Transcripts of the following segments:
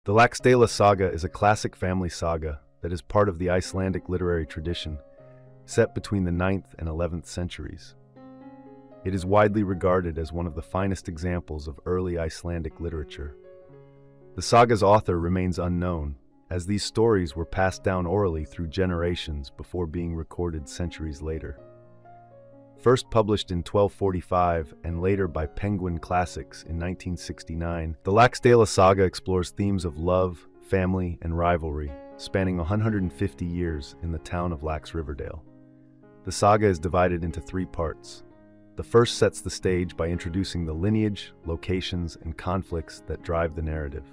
The Laxdaela Saga is a classic family saga that is part of the Icelandic literary tradition, set between the 9th and 11th centuries. It is widely regarded as one of the finest examples of early Icelandic literature. The saga's author remains unknown, as these stories were passed down orally through generations before being recorded centuries later. First published in 1245 and later by Penguin Classics in 1969, the Laxdaela Saga explores themes of love, family, and rivalry, spanning 150 years in the town of Laxriverdale. The saga is divided into 3 parts. The first sets the stage by introducing the lineage, locations, and conflicts that drive the narrative.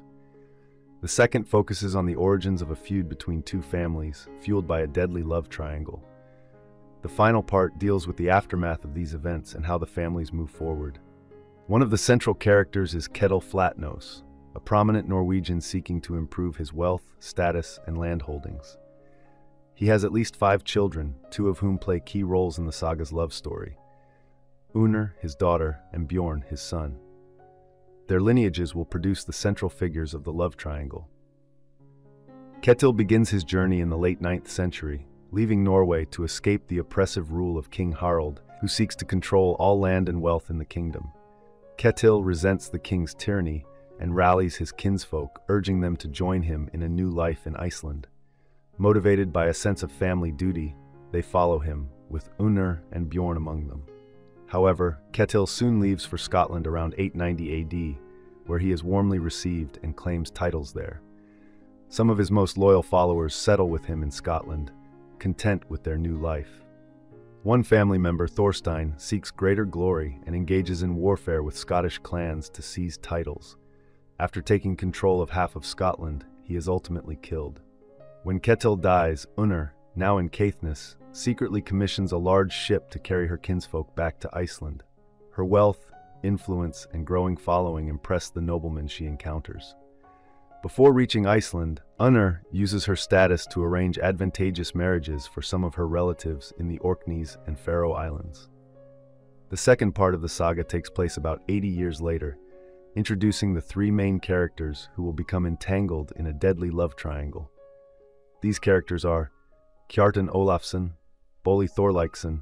The second focuses on the origins of a feud between 2 families, fueled by a deadly love triangle. The final part deals with the aftermath of these events and how the families move forward. One of the central characters is Ketill Flatnose, a prominent Norwegian seeking to improve his wealth, status, and land holdings. He has at least 5 children, 2 of whom play key roles in the saga's love story: Unnr, his daughter, and Bjorn, his son. Their lineages will produce the central figures of the love triangle. Ketill begins his journey in the late 9th century, leaving Norway to escape the oppressive rule of King Harald, who seeks to control all land and wealth in the kingdom. Ketill resents the king's tyranny and rallies his kinsfolk, urging them to join him in a new life in Iceland. Motivated by a sense of family duty, they follow him, with Unnr and Bjorn among them. However, Ketill soon leaves for Scotland around 890 AD, where he is warmly received and claims titles there. Some of his most loyal followers settle with him in Scotland, content with their new life. One family member, Thorstein, seeks greater glory and engages in warfare with Scottish clans to seize titles. After taking control of half of Scotland, he is ultimately killed. When Ketill dies, Unnr, now in Caithness, secretly commissions a large ship to carry her kinsfolk back to Iceland. Her wealth, influence, and growing following impress the noblemen she encounters. Before reaching Iceland, Unnr uses her status to arrange advantageous marriages for some of her relatives in the Orkneys and Faroe Islands. The second part of the saga takes place about 80 years later, introducing the 3 main characters who will become entangled in a deadly love triangle. These characters are Kjartan Olafsson, Bolli Thorleiksson,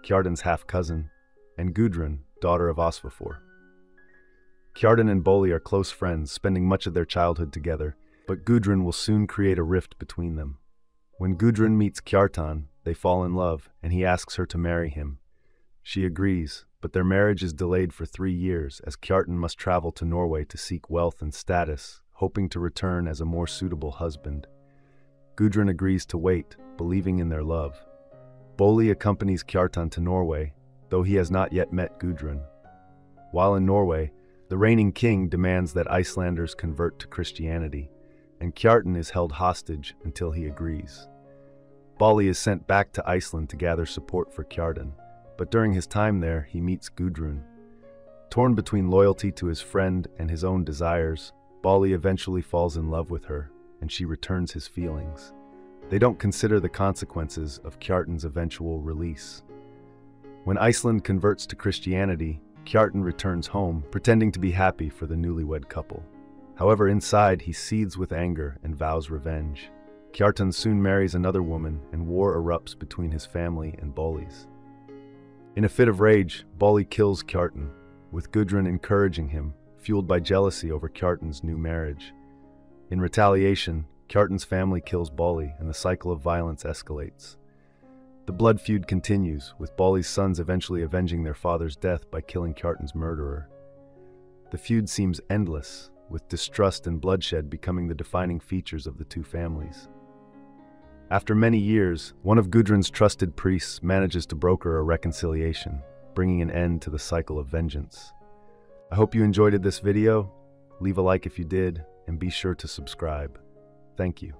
Kjartan's half-cousin, and Gudrun, daughter of Osvafor. Kjartan and Bolli are close friends, spending much of their childhood together, but Gudrun will soon create a rift between them. When Gudrun meets Kjartan, they fall in love, and he asks her to marry him. She agrees, but their marriage is delayed for 3 years as Kjartan must travel to Norway to seek wealth and status, hoping to return as a more suitable husband. Gudrun agrees to wait, believing in their love. Bolli accompanies Kjartan to Norway, though he has not yet met Gudrun. While in Norway, the reigning king demands that Icelanders convert to Christianity, and Kjartan is held hostage until he agrees. Bolli is sent back to Iceland to gather support for Kjartan, but during his time there, he meets Gudrun. Torn between loyalty to his friend and his own desires, Bolli eventually falls in love with her, and she returns his feelings. They don't consider the consequences of Kjartan's eventual release. When Iceland converts to Christianity, Kjartan returns home, pretending to be happy for the newlywed couple. However, inside, he seethes with anger and vows revenge. Kjartan soon marries another woman, and war erupts between his family and Bolli's. In a fit of rage, Bolli kills Kjartan, with Gudrun encouraging him, fueled by jealousy over Kjartan's new marriage. In retaliation, Kjartan's family kills Bolli, and the cycle of violence escalates. The blood feud continues, with Bolli's sons eventually avenging their father's death by killing Kjartan's murderer. The feud seems endless, with distrust and bloodshed becoming the defining features of the 2 families. After many years, one of Gudrun's trusted priests manages to broker a reconciliation, bringing an end to the cycle of vengeance. I hope you enjoyed this video. Leave a like if you did, and be sure to subscribe. Thank you.